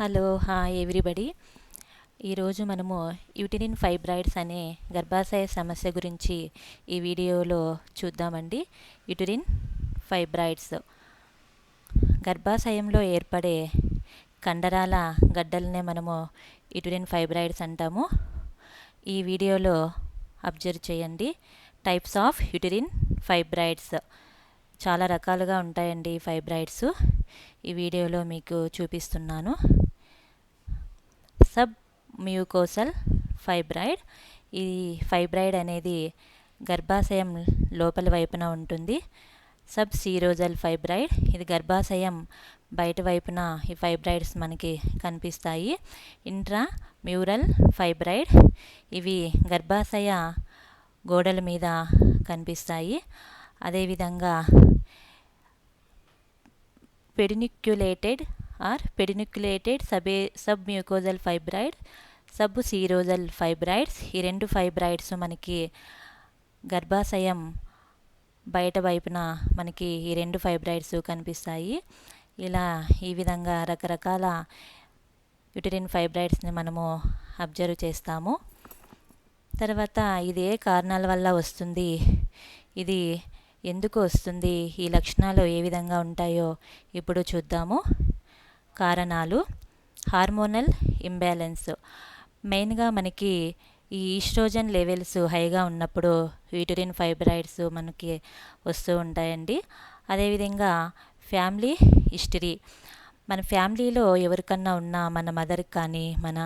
Hello hi everybody. ఈరోజు మనము యూటెరిన్ fibroids అనే గర్భాశయ సమస్య గురించి ఈ వీడియోలో చూద్దామండి. యూటెరిన్ ఫైబ్రాయిడ్స్ గర్భాశయంలో ఏర్పడే కండరాల గడ్డలనే మనము యూటెరిన్ ఫైబ్రాయిడ్స్ అంటాము. ఈ వీడియోలో అబ్జర్వ్ చేయండి. టైప్స్ ఆఫ్ యూటెరిన్ ఫైబ్రాయిడ్స్ చాలా రకాలుగా ఉంటాయండి ఫైబ్రాయిడ్స్. ఈ వీడియోలో మీకు చూపిస్తున్నాను. Sub mucosal fibroid. ఈ ఫైబ్రాయిడ్ అనేది గర్భాశయం లోపల వైపున ఉంటుంది. సబ్ సీరోజల్ ఫైబ్రాయిడ్, ఇది గర్భాశయం బయట వైపున ఈ ఫైబ్రాయిడ్స్ మనకి కనిపిస్తాయి. ఇంట్రా మ్యూరల్ ఫైబ్రాయిడ్, ఇవి గర్భాశయ గోడల మీద కనిపిస్తాయి. అదేవిధంగా pedunculated submucosal fibroid, subserosal fibroids. ఈ రెండు ఫైబ్రాయిడ్స్ మనకి గర్భాశయం బయట వైపున మనకి ఈ రెండు ఫైబ్రాయిడ్స్ కనిపిస్తాయి. ఈ విధంగా రకరకాల యూటెరిన్ ఫైబ్రాయిడ్స్ని మనము అబ్జర్వ్ చేస్తాము. తర్వాత ఇది ఏ కారణాల వల్ల వస్తుంది, ఇది ఎందుకు వస్తుంది, ఈ లక్షణాలు ఏ విధంగా ఉంటాయో ఇప్పుడు చూద్దాము. కారణాలు: హార్మోనల్ ఇంబ్యాలెన్స్. మెయిన్గా మనకి ఈ ఈస్ట్రోజన్ లెవెల్స్ హైగా ఉన్నప్పుడు యూటెరిన్ ఫైబ్రాయిడ్స్ మనకి వస్తూ ఉంటాయండి. అదేవిధంగా ఫ్యామిలీ హిస్టరీ, మన ఫ్యామిలీలో ఎవరికన్నా ఉన్నా, మన మదర్కి కానీ మన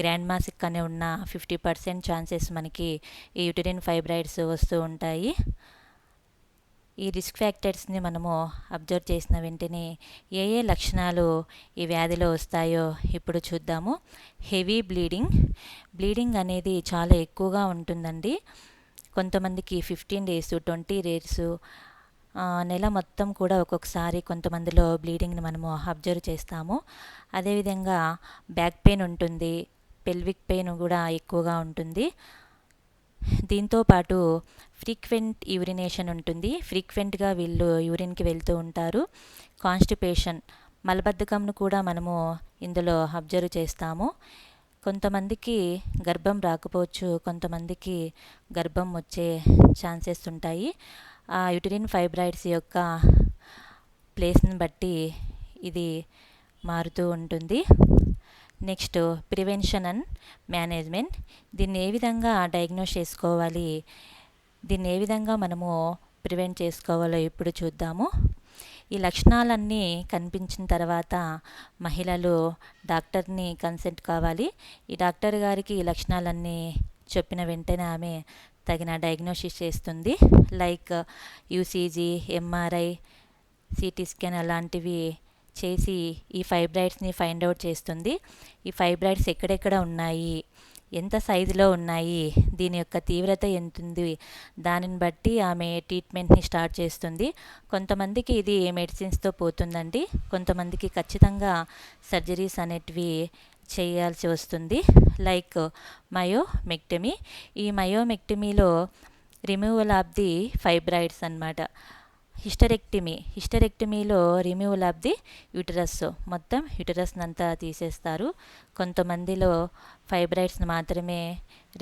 గ్రాండ్ మాస్కి కానీ ఉన్న 50% ఛాన్సెస్ మనకి ఈ యూటెరిన్ ఫైబ్రాయిడ్స్ వస్తూ ఉంటాయి. ఈ రిస్క్ ఫ్యాక్టర్స్ని మనము అబ్జర్వ్ చేసిన వెంటనే ఏ లక్షణాలు ఈ వ్యాధిలో వస్తాయో ఇప్పుడు చూద్దాము. హెవీ బ్లీడింగ్ అనేది చాలా ఎక్కువగా ఉంటుందండి. కొంతమందికి 15 days, 20 days, నెల మొత్తం కూడా ఒక్కొక్కసారి కొంతమందిలో బ్లీడింగ్ని మనము అబ్జర్వ్ చేస్తాము. అదేవిధంగా బ్యాక్ పెయిన్ ఉంటుంది, పెల్విక్ పెయిన్ కూడా ఎక్కువగా ఉంటుంది. దీంతోపాటు ఫ్రీక్వెంట్ యూరినేషన్ ఉంటుంది, ఫ్రీక్వెంట్గా వీళ్ళు యూరిన్కి వెళ్తూ ఉంటారు. కాన్స్టిపేషన్, మలబద్ధకంను కూడా మనము ఇందులో అబ్జర్వ్ చేస్తాము. కొంతమందికి గర్భం రాకపోవచ్చు, కొంతమందికి గర్భం వచ్చే ఛాన్సెస్ ఉంటాయి. ఆ యూటెరిన్ ఫైబ్రాయిడ్స్ యొక్క ప్లేస్ని బట్టి ఇది మారుతూ ఉంటుంది. Next, prevention and management. దీన్ని ఏ విధంగా డయాగ్నోస్ చేసుకోవాలి, దీన్ని ఏ విధంగా మనము ప్రివెంట్ చేసుకోవాలో ఇప్పుడు చూద్దాము. ఈ లక్షణాలన్నీ కనిపించిన తర్వాత మహిళలు డాక్టర్ని కన్సల్ట్ కావాలి. ఈ డాక్టర్ గారికి ఈ లక్షణాలన్నీ చెప్పిన వెంటనే ఆమె తగిన డయాగ్నోసిస్ చేస్తుంది. Like UCG, MRI, CT scan అలాంటివి చేసి ఈ ఫైబ్రాయిడ్స్ని ఫైండ్ అవుట్ చేస్తుంది. ఈ ఫైబ్రాయిడ్స్ ఎక్కడెక్కడ ఉన్నాయి, ఎంత సైజులో ఉన్నాయి, దీని యొక్క తీవ్రత ఎంత ఉంది, దానిని బట్టి ఆమె ట్రీట్మెంట్ని స్టార్ట్ చేస్తుంది. కొంతమందికి ఇది మెడిసిన్స్తో పోతుందండి, కొంతమందికి ఖచ్చితంగా సర్జరీస్ అనేటివి చేయాల్సి వస్తుంది. Like myomectomy. ఈ మయోమెక్టమీలో రిమూవల్ ఆఫ్ ది ఫైబ్రాయిడ్స్ అన్నమాట. హిస్టరెక్టమీలో రిమూవల్ ఆఫ్ ది యూటరస్, మొత్తం యూటరస్ని అంతా తీసేస్తారు. కొంతమందిలో ఫైబ్రాయిడ్స్ని మాత్రమే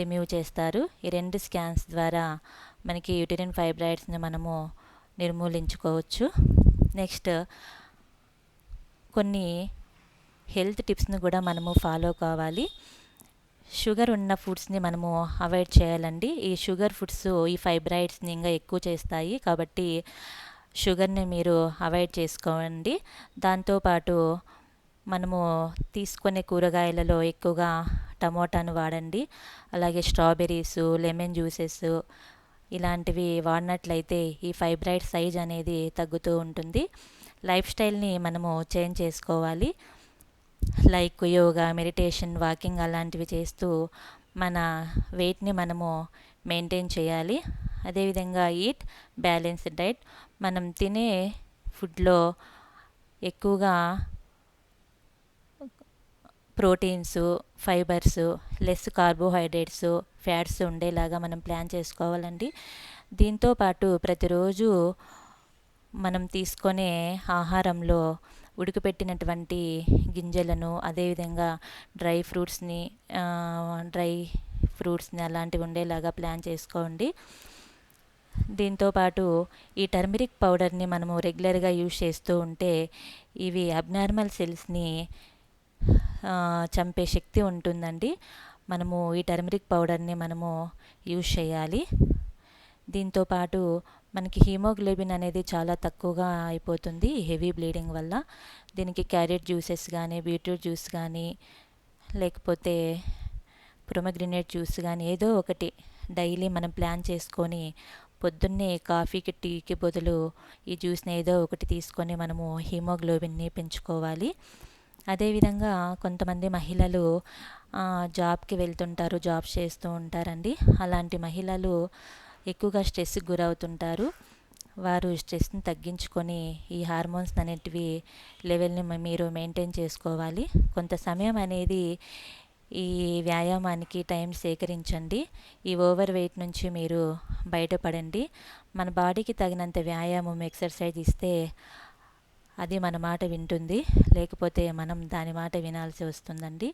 రిమూవ్ చేస్తారు. ఈ రెండు స్కాన్స్ ద్వారా మనకి యూటెరిన్ ఫైబ్రాయిడ్స్ని మనము నిర్మూలించుకోవచ్చు. నెక్స్ట్, కొన్ని హెల్త్ టిప్స్ని కూడా మనము ఫాలో కావాలి. షుగర్ ఉన్న ఫుడ్స్ని మనము అవాయిడ్ చేయాలండి. ఈ షుగర్ ఫుడ్స్ ఈ ఫైబ్రాయిడ్స్ని ఇంకా ఎక్కువ చేస్తాయి, కాబట్టి షుగర్ని మీరు అవాయిడ్ చేసుకోండి. దాంతోపాటు మనము తీసుకునే కూరగాయలలో ఎక్కువగా టమోటాను వాడండి. అలాగే స్ట్రాబెర్రీస్, లెమన్ జ్యూసెస్ ఇలాంటివి వాడినట్లయితే ఈ ఫైబ్రాయిడ్ సైజ్ అనేది తగ్గుతూ ఉంటుంది. లైఫ్ స్టైల్ని మనము చేంజ్ చేసుకోవాలి. లైక్ యోగా, మెడిటేషన్, వాకింగ్ అలాంటివి చేస్తూ మన వెయిట్ని మనము మెయింటైన్ చేయాలి. అదేవిధంగా ఈట్ బ్యాలెన్స్డ్ డైట్. మనం తినే ఫుడ్లో ఎక్కువగా proteins, fibres, less carbohydrates, fats ఉండేలాగా మనం ప్లాన్ చేసుకోవాలండి. దీంతోపాటు ప్రతిరోజు మనం తీసుకునే ఆహారంలో ఉడకపెట్టినటువంటి గింజలను, అదేవిధంగా డ్రై ఫ్రూట్స్ని అలాంటివి ఉండేలాగా ప్లాన్ చేసుకోండి. దీంతోపాటు ఈ టర్మరిక్ పౌడర్ని మనము రెగ్యులర్గా యూజ్ చేస్తూ ఉంటే ఇవి అబ్నార్మల్ సెల్స్ని చంపే శక్తి ఉంటుందండి. మనము ఈ టర్మరిక్ పౌడర్ని మనము యూజ్ చేయాలి. దీంతోపాటు మనకి హీమోగ్లోబిన్ అనేది చాలా తక్కువగా అయిపోతుంది హెవీ బ్లీడింగ్ వల్ల. దీనికి క్యారెట్ జ్యూసెస్ కానీ, బీట్రూట్ జ్యూస్ కానీ, లేకపోతే ప్రొమోగ్రెనేట్ జ్యూస్ కానీ ఏదో ఒకటి డైలీ మనం ప్లాన్ చేసుకొని పొద్దున్నే కాఫీకి, టీకి బదులు ఈ జ్యూస్ని ఏదో ఒకటి తీసుకొని మనము హీమోగ్లోబిన్ని పెంచుకోవాలి. అదేవిధంగా కొంతమంది మహిళలు జాబ్కి వెళ్తుంటారు, జాబ్స్ చేస్తూ ఉంటారండి. అలాంటి మహిళలు ఎక్కువగా స్ట్రెస్కి గురవుతుంటారు. వారు స్ట్రెస్ని తగ్గించుకొని ఈ హార్మోన్స్ అనేటివి లెవెల్ని మీరు మెయింటైన్ చేసుకోవాలి. కొంత సమయం అనేది ఈ వ్యాయామానికి టైం సేకరించండి. ఈ ఓవర్ వెయిట్ నుంచి మీరు బయటపడండి. మన బాడీకి తగినంత వ్యాయామం, ఎక్సర్సైజ్ ఇస్తే అది మన మాట వింటుంది, లేకపోతే మనం దాని మాట వినాల్సి వస్తుందండి.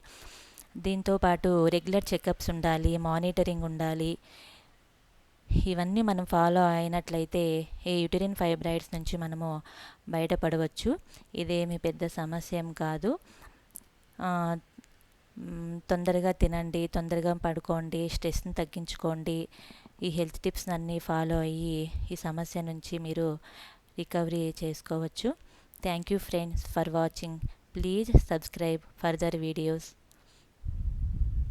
దీంతోపాటు రెగ్యులర్ చెకప్స్ ఉండాలి, మానిటరింగ్ ఉండాలి. ఇవన్నీ మనం ఫాలో అయినట్లయితే ఈ యూటరిన్ ఫైబ్రాయిడ్స్ నుంచి మనము బయటపడవచ్చు. ఇదేమి పెద్ద సమస్య ఏం కాదు. తొందరగా తినండి, తొందరగా పడుకోండి, స్ట్రెస్ని తగ్గించుకోండి. ఈ హెల్త్ టిప్స్ అన్నీ ఫాలో అయ్యి ఈ సమస్య నుంచి మీరు రికవరీ చేసుకోవచ్చు. Thank you friends for watching. Please subscribe further videos.